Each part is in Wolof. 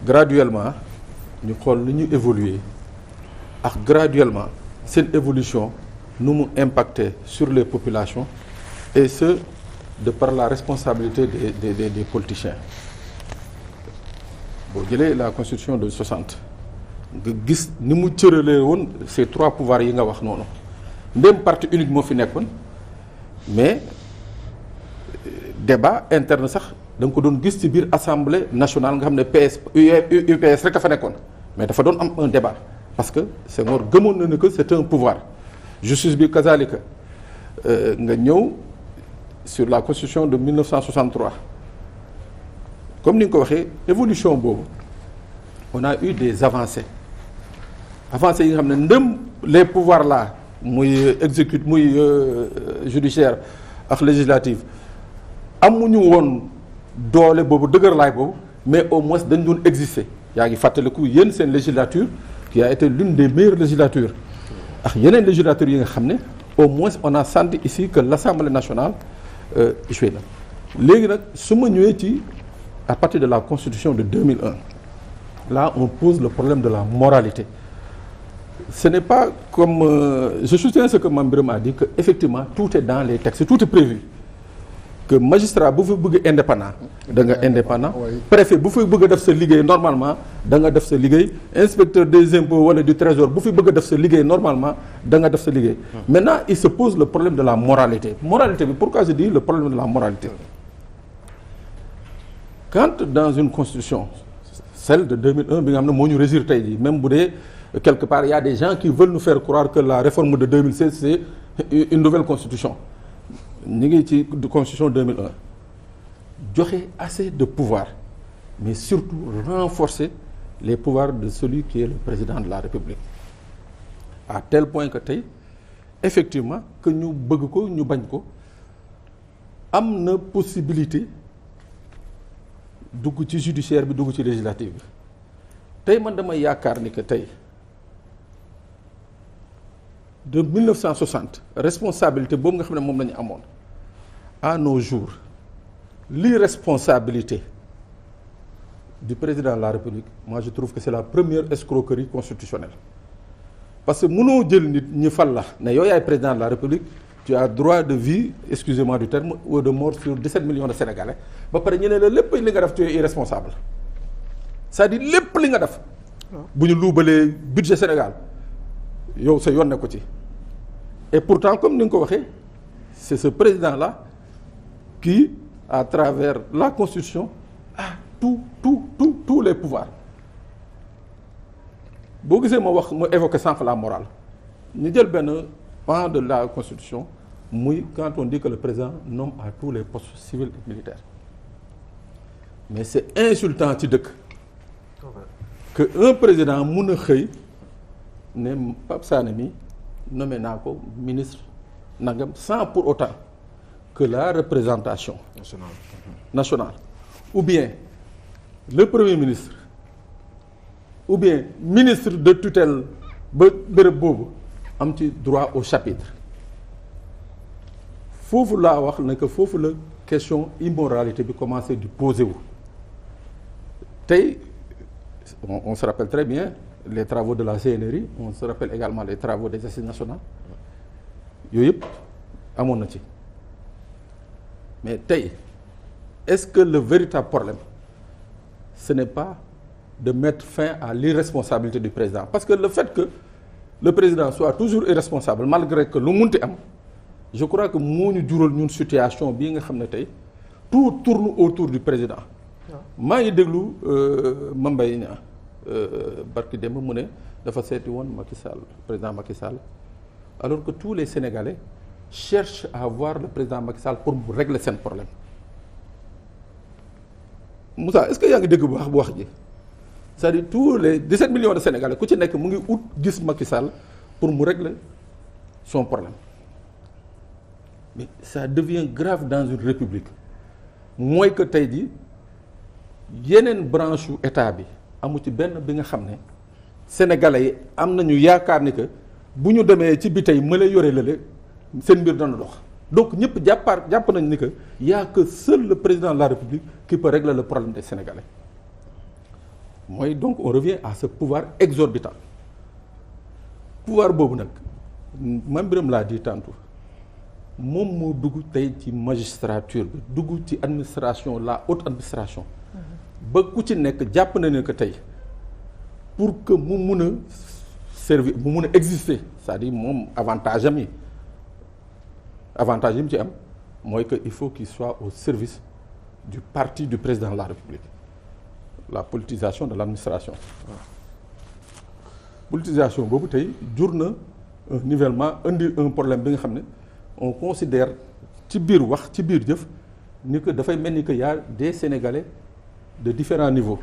graduellement ñu xool ni ñu évoluer ak graduellement cette évolution nu mu impacter sur les populations et ce de par la responsabilité des politiciens boo jëlee la constitution de 60 nga gis ni mu cëralee woon ces 3 pouvoirs yi nga wax noonu ndéem parti unique moo fi nekkoon mais débat interne sax da nga ko doon gis ci biir assemblée nationale nga xam ne UPS rek a fa nekkoon mais dafa doon am un débat parce que Senghor gëmoon na ne que c'est un pouvoir justice bi kazalika nga ñëw sur la constitution de 1963 comme ni nga ko waxee évolution boobu on a eu des avancées yi nga xam ne ndëm les pouvoirs là muy exécutif muy judiciaire ak législative amuñu woon doole boobu dëgërlaay boobu mais au moins dañ doon exister yaa ngi fàttaliku yéen seen législature qui a été l'une des meilleures législatures ak yeneen législatures yi nga xam ne au moins on a senti ici que l'Assemblée nationale échoué na léegi nag su ma ñëwee ci à partir de la constitution de 2001 là on pose le problème de la moralité ce n'est pas comme je soutiens ce que Mame Birame a dit que effectivement tout est dans les textes tout est prévu que magistrat bu fi bëgg indépendant da nga indépendant préfet bu fi bëgg a def sa liggéey normalement da nga def sa liggéey inspecteur des impôts wala du trésor bu fi bëgg a def sa liggéey normalement da nga def sa liggéey maintenant il se pose le problème de la moralité bi pourquoi je dis le problème de la moralité quand dans une constitution celle de 2001 bi nga xam ne moo ñu régir tey jii même bu dee quelque part il y a des gens qui veulent nous faire croire que la réforme de 2016 c'est une nouvelle constitution ñu ngi ci constitution 2001 joxe assez de pouvoir mais surtout renforcer les pouvoirs de celui qui est le président de la République à tel point que tey effectivement que ñu bëgg ko ñu bañ ko am na possibilité dugg ci judiciaire bi dugg ci législative bi tey man damay yaakaar ni que tey de 1960 responsabilité boobu nga xam ne moom la ñu amoon à nos jours l'irresponsabilité du président de la République moi je trouve que c'est la première escroquerie constitutionnelle parce que mënoo jël nit ñi fal la ne yow yaay président de la République tu as droit de vie excusez-moi du terme ou de mort sur 17 millions de Sénégalais ba pare ñu ne la lépp li nga def tu es irresponsable c'est-à-dire lépp li nga def bu ñu luubalee budget Sénégal yow sa yoon ne ko ci et pourtant comme ni nga ko waxee c'est ce président-là qui à travers la Constitution a tous les pouvoirs boo gisee ma wax ma évoquer sànq la morale ñu jël benn pan de la Constitution muy quand on dit que le président nomme à tous les postes civils et militaires mais c'est insultant ci dëkk que un président mun a xëy ne Pape Sané mi nommé naa ko ministre nangam sans pour autant que la représentation nationale ou bien le premier ministre ou bien ministre de tutelle ba béréb boobu am ci droit au chapitre foofu laa wax ne que foofu la question immoralité bi commencé di poser wu tey on se rappelle très bien les travaux de la CNRI on se rappelle également les travaux des assises nationales yooyu yëpp amoon na ci mais tey est-ce que le véritable problème ce n'est pas de mettre fin à l'irresponsabilité du président parce que le fait que le président soit toujours irresponsable malgré que lu munti am je crois que moo ñu jural ñun situation bii nga xam ne tey tout tourne autour du président maa ngi déglu Mame Mbaye Niang barki démb mu ne dafa seeti woon Macky Sall président Macky Sall alors que tous les Sénégalais cherchent à voir le président Macky Sall pour mu régler seen problème Moussa est-ce que yaa ngi dégg bu wax ji c'est-à-dire tous les 17 millions de Sénégalais ku ci nekk mu ngi ut gis Macky Sall pour mu régler son problème mais ça devient grave dans une république mooy que tey jii yeneen branche yu état bi amu ci benn bi nga xam ne sénégalais yi am nañu yaakaar ni que bu ñu demee ci bi tey mëla yore lale seen mbir dana dox donc ñëpp jàpp nañ ni que y a que seul le président de la République qui peut régler le problème des Sénégalais mooy donc on revient à ce pouvoir exorbitant pouvoir boobu nag Mame Birame l'a dit tantôt moom moo dugg tey ci magistrature bi dugg ci administration la haute administration ba ku ci nekk jàpp na ne que tey pour que mu mun a servir mu mun a exister c'est-à-dire moom avantage am yi mu ci am mooy que il faut qu'il soit au service du parti du président de la République la politisation de l'administration politisation boobu tey jur na un nivellement indi un problème bi nga xam ne on considère ci biir wax ci biir jëf ni que dafay mel ni que y a des Sénégalais de différents niveaux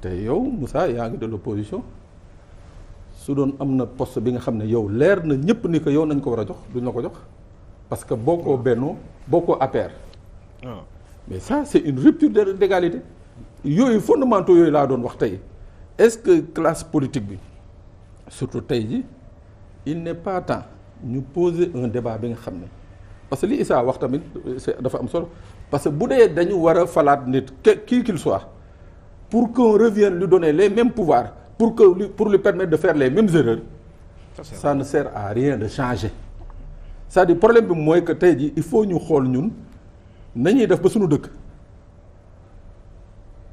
te yow Moussa yaa ngi de l'opposition su doon am na poste bi nga xam ne yow leer na ñëpp ni que yow nañ ko war a jox duñ la ko jox parce que bokkoo Benno bokkoo APR mais ça c'est une rupture d'égalité yooyu fondamentaux yooyu laa doon wax tey est-ce que classe politique bi surtout tey ji il n'est pas temps ñu poser un débat bi nga xam ne parce que li Issa wax tamit dafa am solo parce que bu dee dañu war a falaat nit qui qu'il soit pour qu'on revienne lui donner les mêmes pouvoirs pour lui permettre de faire les mêmes erreurs ça ne sert à rien de changer c'est-à-dire problème bi mooy que tey ji il faut ñu xool ñun nañuy def ba suñu dëkk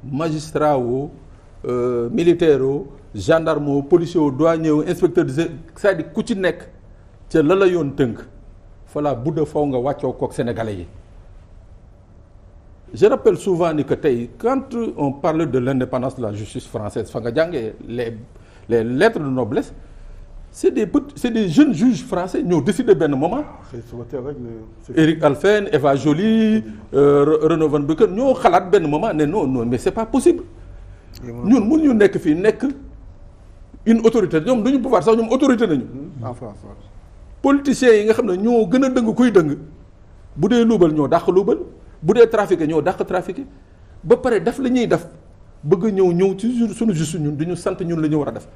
magistrat woo militaire woo gendarme woo policier woo douanier woo inspecteur de c'est-à-dire ku ci nekk ca la la yoon tënk voilà budda faw nga wàccoo kook sénégalais yi je rappelle souvent ni que tey quand on parle de l'indépendance de la justice française fa nga jàngee les lettres de noblesse c'est des jeunes juges français ñoo décidé benn moment Éric Alphen Eva Joly Renaud Van Bucken ñoo xalaat benn moment ne non mais c'est pas possible ñun mun ñu nekk fii nekk une autorité ñoom duñu pouvoir sax ñoom autorité nañu en France politiciens yi nga xam ne ñoo gën a dëng kuy dëng bu dee luubal ñoo dàq luubal bu dee trafiqué ñoo dàq trafiqué ba pare def la ñuy def bëgg ñëw ci suñu juste ñun du ñu sant ñun la ñu war a def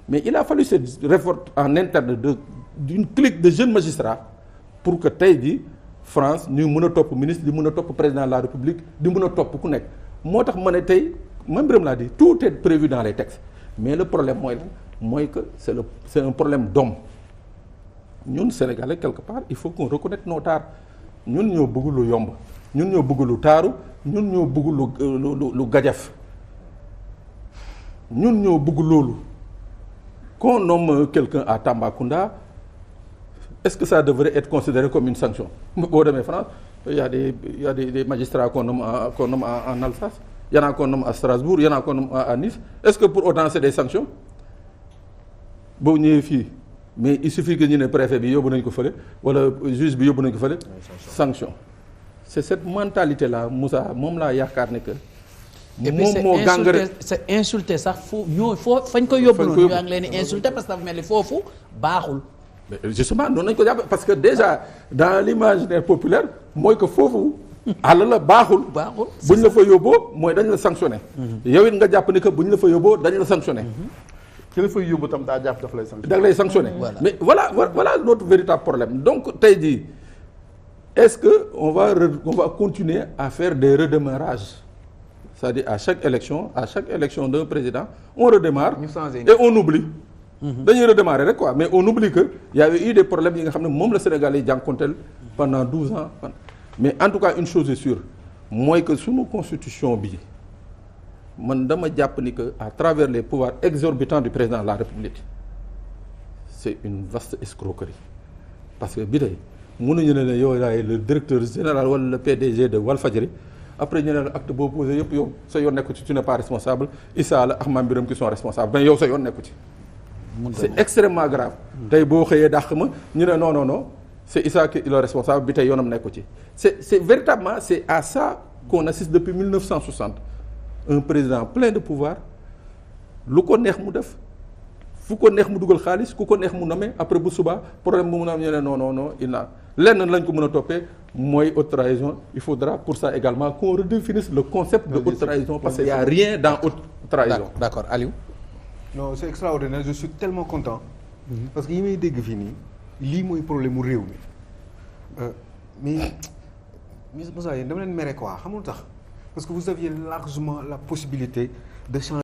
mais il a fallu cette réforme en interne d'une clique de jeunes magistrats pour que tey jii France ñu mën a topp ministre di mën a topp président de la République di mën a topp ku nekk moo tax ma ne tey Mame Birame l'a dit tout est prévu dans les textes mais le problème mooy que c'est un problème d'homme ñun Sénégalais quelque part il faut qu'on reconnaisse nos torts ñun ñoo bëgg lu yomb ñun ñoo bëgg lu taaru ñun ñoo bëgg lu gajaf ñun ñoo bëgg loolu qu'on nomme quelqu'un à Tambacounda est-ce que ça devrait être considéré comme une sanction boo demee France il y a des magistrats qu'on nomme en Alsace il y en a qu'on nomme à Strasbourg il y en a qu'on nomme à Nice est-ce que pour autant c'est des sanctions boo ñëwee fii mais il suffit que ñu ne préfet bi yóbbu nañ ko fële wala juge bi yóbbu nañ ko fële sanction c'est cette mentalité là Moussa moom laa yaakaar ne que moom moo gàngare c'est insulté sax fañ ko yóbbu noonu ñu ngi leen di insulté parce que dafa mel ni foofu baaxul justement noonu nañ ko jàpp parce que déjà dans l'imaginaire populaire mooy que foofu àll la baaxul buñ la fa yóbboo mooy dañ la sanctionné yow it nga jàpp ni que buñ la fa yóbboo dañ la sanctionné ki la fay yóbbu tam daa jàpp daf lay sanctionné. da lay sanctionné mais voilà notre véritable problème donc tey jii est-ce que on va continuer à faire des redémarrages c'est-à-dire à chaque élection d'un président on redémarre et on oublie dañuy redémarrer rek quoi mais on oublie que y avait eu des problèmes yi nga xam ne moom la Sénégal yi jànkonteel pendant 12 ans mais en tout cas une chose est sûre mooy que sunu constitution bi man dama jàpp ni que à travers les pouvoirs exorbitants du président de la République c'est une vaste escroquerie parce que bi tey mënuñu ne yow yaay le directeur général wala le PDG de Walfadjri après ñu ne la acte boo posé yëpp yow sa yoon nekku ci tu n'es pas responsable Issa la ak Mame Birame qui sont responsables mais yow sa yoon nekku ci c'est extrêmement grave tey boo xëyee dàq ma ñu ne non c'est Issa qui est le responsable bi tey yoonam nekku ci c'est véritablement c'est à ça qu'on assiste depuis 1960 un président plein de pouvoir lu ko neex mu def fu ko neex mu dugal xaalis ku ko neex mu nommé après bu subaa problème bu mu am ñu ne non il a lenn lañ ko mën a toppee mooy haute trahison il faudra pour ça également qu'on redéfinisse le concept de haute trahison parce qu'il y a rien dans haute trahison. D'accord Aliou. Non c'est extraordinaire je suis tellement content. parce que yi may dégg fii nii lii mooy problème mu réew mi mais Moussa yéen dama leen mere quoi xamul tax parce que vous aviez largement la possibilité de changer